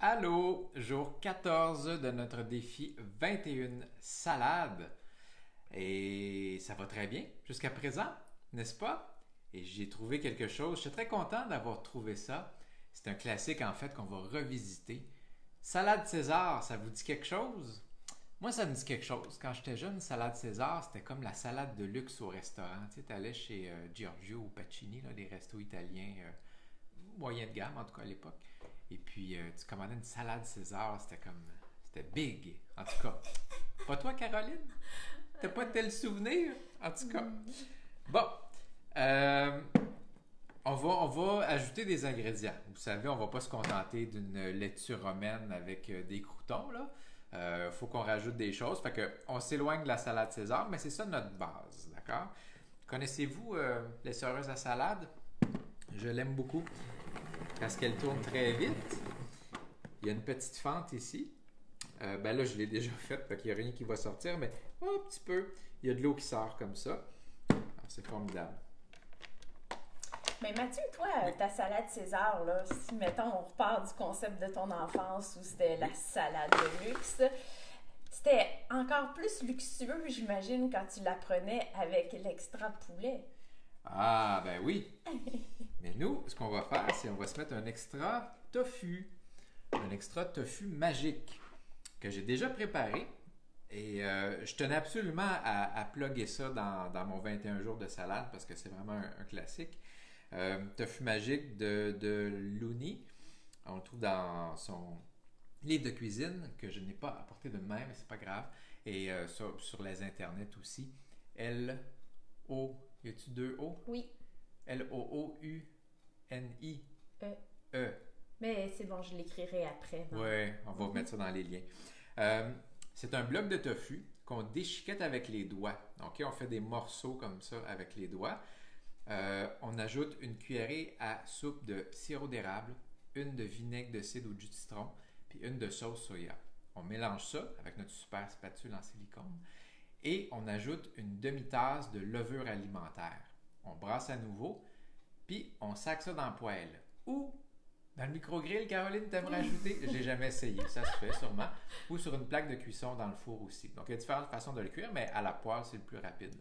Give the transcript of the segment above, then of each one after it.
Allô, jour 14 de notre défi 21 salades. Et ça va très bien jusqu'à présent, n'est-ce pas? Et j'ai trouvé quelque chose. Je suis très content d'avoir trouvé ça. C'est un classique en fait qu'on va revisiter. Salade César, ça vous dit quelque chose? Moi, ça me dit quelque chose. Quand j'étais jeune, salade César, c'était comme la salade de luxe au restaurant. Tu sais, t'allais chez Giorgio ou Pacini, là, les restos italiens moyen de gamme, en tout cas à l'époque. Et puis, tu commandais une salade César, c'était big, en tout cas. Pas toi, Caroline? T'as pas tel souvenir? En tout cas. Bon, on va ajouter des ingrédients. Vous savez, on va pas se contenter d'une laitue romaine avec des croûtons, là. Faut qu'on rajoute des choses. Fait que on s'éloigne de la salade César, mais c'est ça notre base, d'accord? Connaissez-vous l'essoreuse à salade? Je l'aime beaucoup parce qu'elle tourne très vite. Il y a une petite fente ici. Ben là, je l'ai déjà faite, fait qu'il n'y a rien qui va sortir, mais un petit peu. Il y a de l'eau qui sort comme ça. Alors, c'est formidable. Mais Mathieu, toi, ta salade César, là, si, mettons, on repart du concept de ton enfance où c'était la salade de luxe, c'était encore plus luxueux, j'imagine, quand tu la prenais avec l'extra poulet. Ah, ben oui. Mais nous, ce qu'on va faire, c'est on va se mettre un extra tofu. Un extra tofu magique que j'ai déjà préparé. Et je tenais absolument à plugger ça dans mon 21 jours de salade parce que c'est vraiment un classique. Tofu magique de Looney. On le trouve dans son livre de cuisine que je n'ai pas apporté de même, mais c'est pas grave. Et sur les internets aussi. L-O, y a-tu deux O? Oui. L-O-O-U-N-I. E. Mais c'est bon, je l'écrirai après. Oui, on va mettre ça dans les liens. C'est un bloc de tofu qu'on déchiquette avec les doigts. OK, on fait des morceaux comme ça avec les doigts. On ajoute une cuillerée à soupe de sirop d'érable, une de vinaigre de cidre ou de jus de citron, puis une de sauce soya. On mélange ça avec notre super spatule en silicone et on ajoute une demi-tasse de levure alimentaire. On brasse à nouveau, puis on sac ça dans la poêle. Ou dans le micro-grill, Caroline, t'aimerais ajouter? J'ai jamais essayé, ça se fait sûrement. Ou sur une plaque de cuisson dans le four aussi. Donc il y a différentes façons de le cuire, mais à la poêle, c'est le plus rapide.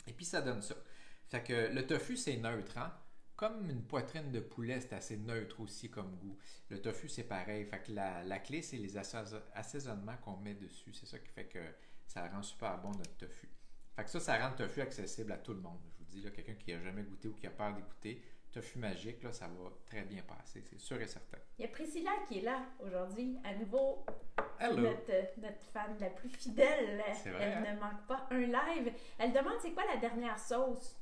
Et puis ça donne ça. Fait que le tofu, c'est neutre, hein? Comme une poitrine de poulet, c'est assez neutre aussi comme goût. Le tofu, c'est pareil. Fait que la clé, c'est les assaisonnements qu'on met dessus. C'est ça qui fait que ça rend super bon notre tofu. Fait que ça rend le tofu accessible à tout le monde. Je vous dis, là, quelqu'un qui n'a jamais goûté ou qui a peur d'y goûter, tofu magique, là, ça va très bien passer, c'est sûr et certain. Il y a Priscilla qui est là aujourd'hui, à nouveau. Hello. Notre fan la plus fidèle. C'est vrai, Elle ne manque pas un live. Elle demande c'est quoi la dernière sauce?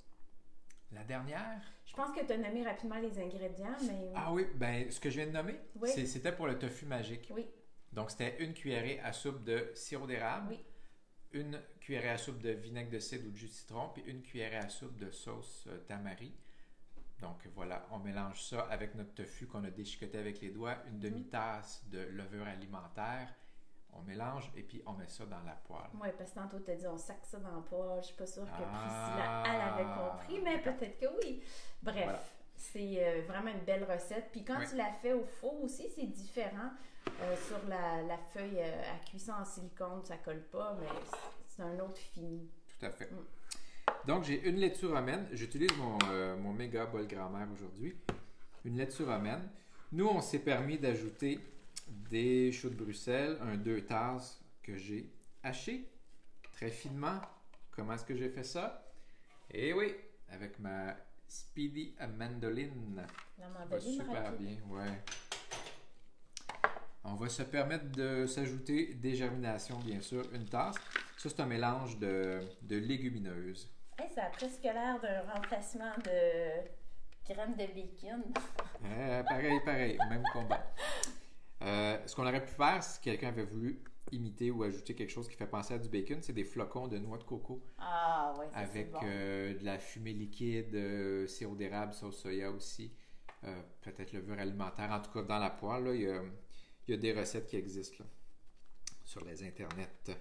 La dernière? Je pense que tu as nommé rapidement les ingrédients, mais... Ah oui, ben ce que je viens de nommer, oui. C'était pour le tofu magique. Oui. Donc c'était une cuillerée à soupe de sirop d'érable, oui. Une cuillerée à soupe de vinaigre de cidre ou de jus de citron, puis une cuillerée à soupe de sauce tamari. Donc voilà, on mélange ça avec notre tofu qu'on a déchiqueté avec les doigts, une demi-tasse de levure alimentaire. On mélange et puis on met ça dans la poêle. Oui, parce que tantôt tu as dit on sac ça dans la poêle. Je suis pas sûre que Priscilla, elle avait compris, mais peut-être que oui. Bref, voilà. C'est vraiment une belle recette. Puis quand tu la fais au four aussi, c'est différent. Sur la feuille à cuisson en silicone, ça colle pas, mais c'est un autre fini. Tout à fait. Donc, j'ai une laitue romaine. J'utilise mon méga bol grand-mère aujourd'hui. Une laitue romaine. Nous, on s'est permis d'ajouter des choux de Bruxelles, 2 tasses que j'ai hachées très finement. Comment est-ce que j'ai fait ça? Eh oui, avec ma Speedy Mandoline. La mandoline super rapide. Bien, ouais. On va se permettre de s'ajouter des germinations, bien sûr, une tasse. Ça, c'est un mélange de légumineuses. Hey, ça a presque l'air d'un remplacement de graines de bacon. Pareil, même combat. Ce qu'on aurait pu faire, si quelqu'un avait voulu imiter ou ajouter quelque chose qui fait penser à du bacon, c'est des flocons de noix de coco. Ah oui, ça avec bon. De la fumée liquide, sirop d'érable, sauce soya aussi, peut-être levure alimentaire. En tout cas, dans la poêle, là, il y a des recettes qui existent là, sur les internets.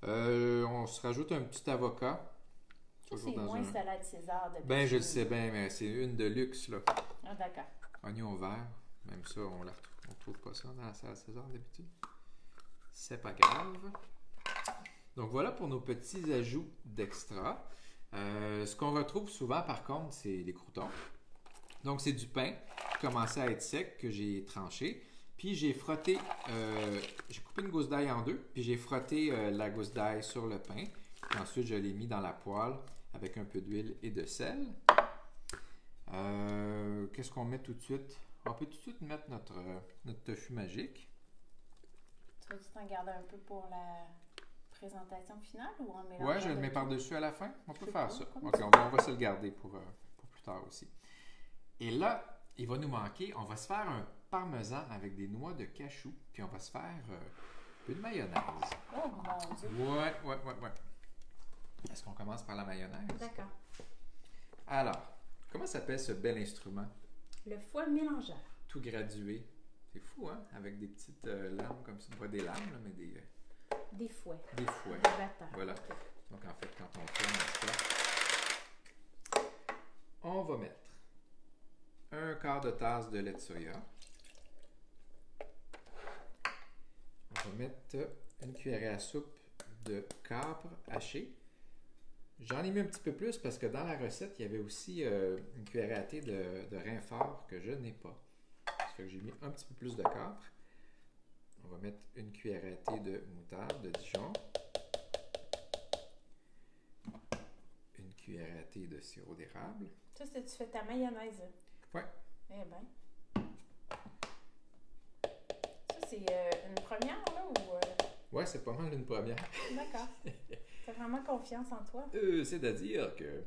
On se rajoute un petit avocat. Ça, c'est moins salade César de je le sais bien, mais c'est une de luxe, là. Ah, d'accord. Oignon vert, même ça, on la retrouve On trouve pas ça dans la salle César d'habitude. C'est pas grave. Donc voilà pour nos petits ajouts d'extra. Ce qu'on retrouve souvent par contre, c'est les croûtons. Donc c'est du pain qui commençait à être sec que j'ai tranché. Puis j'ai frotté, j'ai coupé une gousse d'ail en deux, puis j'ai frotté la gousse d'ail sur le pain. Puis ensuite je l'ai mis dans la poêle avec un peu d'huile et de sel. Qu'est-ce qu'on met tout de suite? On peut tout de suite mettre notre tofu magique. Tu veux-tu t'en garder un peu pour la présentation finale ou en mélangeant? Ouais, je le mets par-dessus à la fin. On peut faire ça. Comme Ok, ça. on va se le garder pour plus tard aussi. Et là, il va nous manquer, on va se faire un parmesan avec des noix de cachou, puis on va se faire un peu de mayonnaise. Oh mon Dieu! Ouais. Est-ce qu'on commence par la mayonnaise? D'accord. Alors, comment s'appelle ce bel instrument? Le foie mélangeur. Tout gradué. C'est fou, hein? Avec des petites lames comme ça. Pas des lames, là, mais Des fouets. des fouets. Des batteurs. Voilà. Donc, en fait, quand on tourne ça, on va mettre un quart de tasse de lait de soya. On va mettre une cuillerée à soupe de capre haché. J'en ai mis un petit peu plus parce que dans la recette, il y avait aussi une cuillerée à thé de rein fort que je n'ai pas. Ça fait que j'ai mis un petit peu plus de capre. On va mettre une cuillerée à thé de moutarde de Dijon. Une cuillerée à thé de sirop d'érable. Ça, c'est tu fais ta mayonnaise. Ouais. Eh bien. Ça, c'est une première, là, ou... Ouais, c'est pas mal une première. D'accord. T'as vraiment confiance en toi? C'est-à-dire que...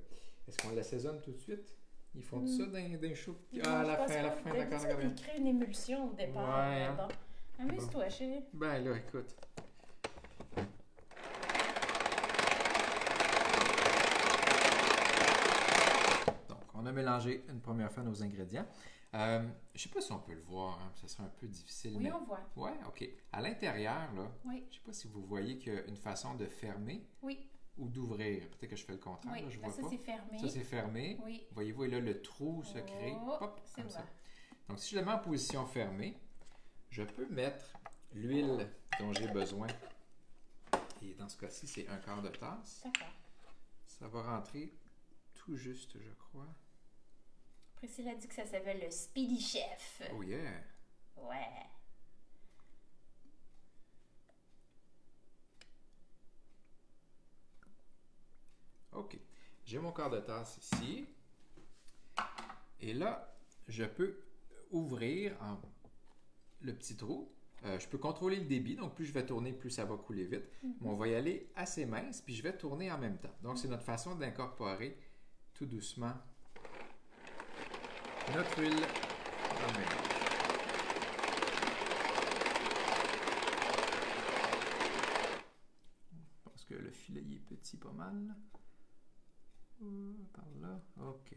Est-ce qu'on l'assaisonne tout de suite? Ils font ça dans chou. Non, À je la pense fin, pas. d'accord, D'habitude, d'accord. ils créent une émulsion au départ. Ouais, hein. Bon. Amuse-toi, chérie. Ben là, écoute. Donc, on a mélangé une première fois nos ingrédients. Je sais pas si on peut le voir, hein, ça serait un peu difficile. Oui, mais... on voit. Ouais, OK. À l'intérieur, là, Oui. je sais pas si vous voyez qu'il y a une façon de fermer Oui. ou d'ouvrir. Peut-être que je fais le contraire, Oui. là, je Ben, vois ça, pas. c'est fermé. Ça, c'est fermé. Oui. Voyez-vous, et là, le trou se crée. Oh, Hop, c'est comme ça. ouvert. Donc, si je le mets en position fermée, je peux mettre l'huile dont j'ai besoin. Et dans ce cas-ci, c'est un quart de tasse. D'accord. Ça va rentrer tout juste, je crois. Priscilla a dit que ça s'appelle le Speedy Chef. Oh yeah! Ouais. OK. J'ai mon quart de tasse ici. Et là, je peux ouvrir le petit trou. Je peux contrôler le débit, donc plus je vais tourner, plus ça va couler vite. Mais on va y aller assez mince, puis je vais tourner en même temps. Donc, c'est notre façon d'incorporer tout doucement notre huile dans le mélange. Je pense que le filet il est petit pas mal. Par là. OK.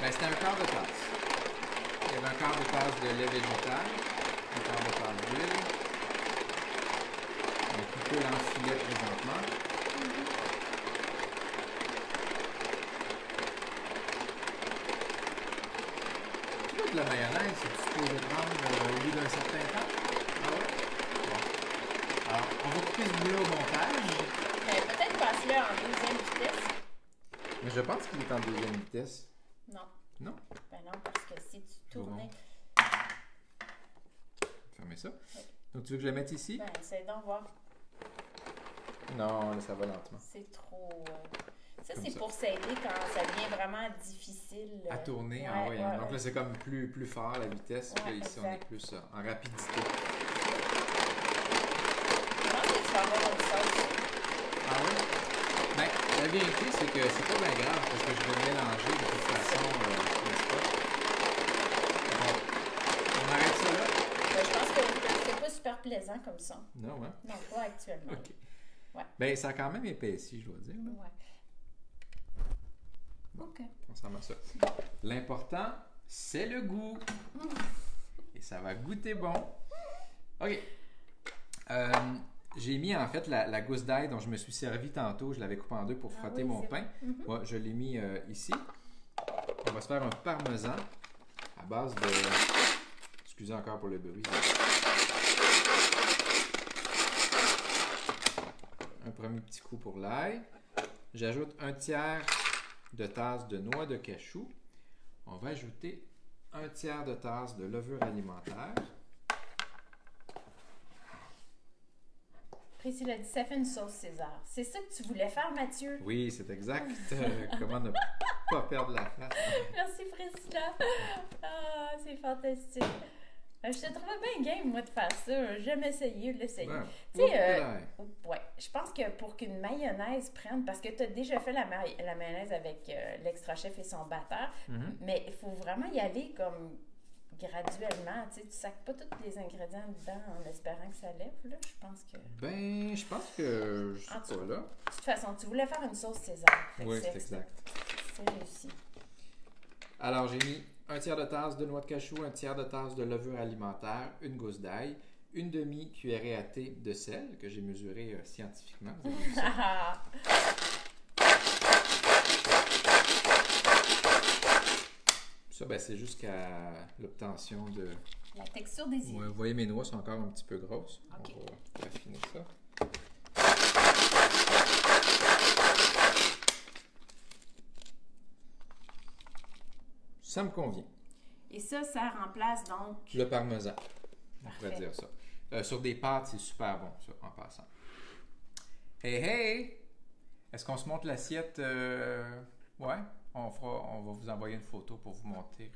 Ben, c'était un quart de tasse. Il y avait un quart de tasse de lait végétal, un quart de tasse d'huile. Donc, il coule en filet présentement. Tu vois de la mayonnaise, c'est supposé prendre au bout d'un certain temps? Ah ouais? Bon. Alors, on va couper ce bout-là au montage. Peut-être passe-le en deuxième vitesse. Mais je pense qu'il est en deuxième vitesse. Non. Non? Ben non, parce que si tu tournais... Fermez ça. Oui. Donc, tu veux que je le mette ici? Ben, essaye d'en voir. Non, là, ça va lentement. C'est trop... Ça, Comme c'est ça. Pour s'aider quand ça devient vraiment difficile. À tourner, ouais, ouais. Donc là, c'est comme plus fort la vitesse. Ouais, Puis là, ici, exact. on est plus en rapidité. Je pense que tu vas avoir une sauce. Ah oui? Ben, la vérité, c'est que c'est pas bien grave parce que je vais mélanger de toute façon, n'est-ce pas? Bon, on arrête ça là? Ben, je pense que c'est pas super plaisant comme ça. Non, hein? Non, pas actuellement. OK. Ouais. Ben, ça a quand même épaissi, je dois dire. Là. Ouais. Bon, OK. on s'en met ça. L'important, c'est le goût. Et ça va goûter bon. OK. J'ai mis en fait la gousse d'ail dont je me suis servi tantôt. Je l'avais coupée en deux pour frotter mon pain. Moi, je l'ai mis ici. On va se faire un parmesan à base de... Excusez encore pour le bruit. Un premier petit coup pour l'ail. J'ajoute 1/3 de tasse de noix de cachou. On va ajouter 1/3 de tasse de levure alimentaire. Priscilla a dit, ça fait une sauce César. C'est ça que tu voulais faire, Mathieu? Oui, c'est exact. Comment ne pas perdre la face. Merci, Priscilla. Ah, c'est fantastique. Je te trouvais bien game, moi, de faire ça. J'ai jamais essayé de l'essayer. Ouais. Tu sais, ouais, je pense que pour qu'une mayonnaise prenne, parce que tu as déjà fait la mayonnaise avec l'extra chef et son batteur, mais il faut vraiment y aller comme graduellement. Tu sais, tu sacs pas tous les ingrédients dedans en espérant que ça lève, là. Je pense que... Ben, je pense que je suis pas là. De toute façon, tu voulais faire une sauce César. Oui, c'est exact. C'est réussi. Alors, j'ai mis 1/3 de tasse de noix de cachou, 1/3 de tasse de levure alimentaire, une gousse d'ail, une demi-cuillerée à thé de sel que j'ai mesuré scientifiquement. Vous avez vu ça? Ça, ben, c'est jusqu'à l'obtention de... La texture désirée. Ouais, vous voyez, mes noix sont encore un petit peu grosses. Okay. On va affiner ça. Ça me convient. Et ça remplace donc... Le parmesan. On Parfait. pourrait dire ça. Sur des pâtes, c'est super bon, ça, en passant. Hey, hey! Est-ce qu'on se montre l'assiette? Ouais. On va vous envoyer une photo pour vous montrer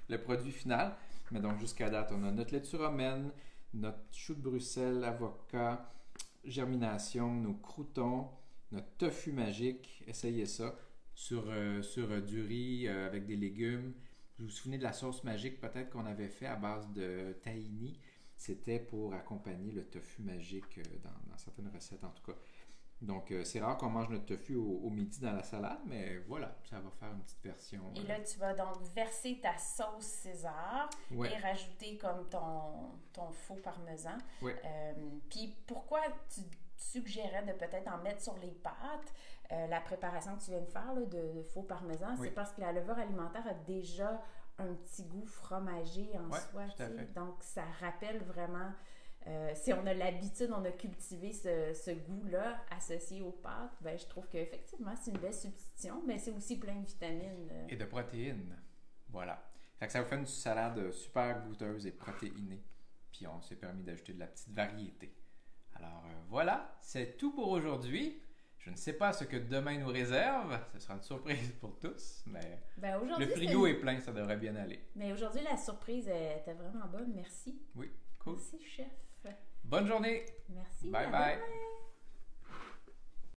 le produit final. Mais donc, jusqu'à date, on a notre laitue romaine, notre chou de Bruxelles, avocat, germination, nos croûtons, notre tofu magique. Essayez ça sur du riz avec des légumes. Vous vous souvenez de la sauce magique peut-être qu'on avait fait à base de tahini? C'était pour accompagner le tofu magique dans certaines recettes en tout cas. Donc, c'est rare qu'on mange notre tofu au midi dans la salade, mais voilà, ça va faire une petite version. Et là, tu vas donc verser ta sauce César et rajouter comme ton faux parmesan. Ouais. Puis, pourquoi tu suggérais de peut-être en mettre sur les pâtes? La préparation que tu viens de faire là, de faux parmesan, c'est parce que la levure alimentaire a déjà un petit goût fromager en soi. Tout à fait. Donc, ça rappelle vraiment... si on a l'habitude, on a cultivé ce goût-là associé aux pâtes, ben, je trouve qu'effectivement, c'est une belle substitution, mais c'est aussi plein de vitamines. Et de protéines. Voilà. Fait que ça vous fait une salade super goûteuse et protéinée. Puis on s'est permis d'ajouter de la petite variété. Alors voilà, c'est tout pour aujourd'hui. Je ne sais pas ce que demain nous réserve. Ce sera une surprise pour tous, mais le frigo est plein, ça devrait bien aller. Mais aujourd'hui, la surprise était vraiment bonne. Merci. Oui, cool. Merci, chef. Bonne journée. Merci. Bye bye.